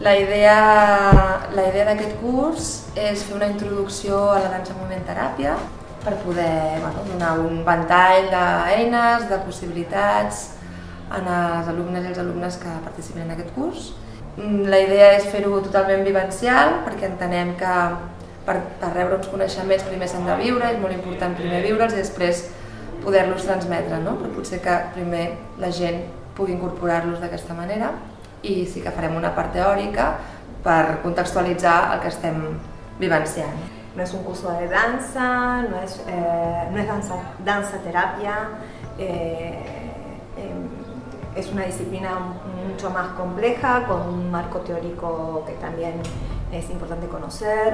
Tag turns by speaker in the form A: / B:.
A: La idea d'aquest curs és fer una introducció a la dansa moviment teràpia per poder donar un ventall d'eines, de possibilitats als alumnes i als alumnes que participen en aquest curs. La idea és fer-ho totalment vivencial perquè entenem que per rebre uns coneixements primer s'han de viure, és molt important primer viure'ls i després poder-los transmetre, no? Però potser que primer la gent pugui incorporar-los d'aquesta manera i sí que farem una part teòrica per contextualitzar el que estem vivenciant.
B: No es un curso de danza, no es danza terapia, es una disciplina mucho más compleja con un marco teórico que también es importante conocer.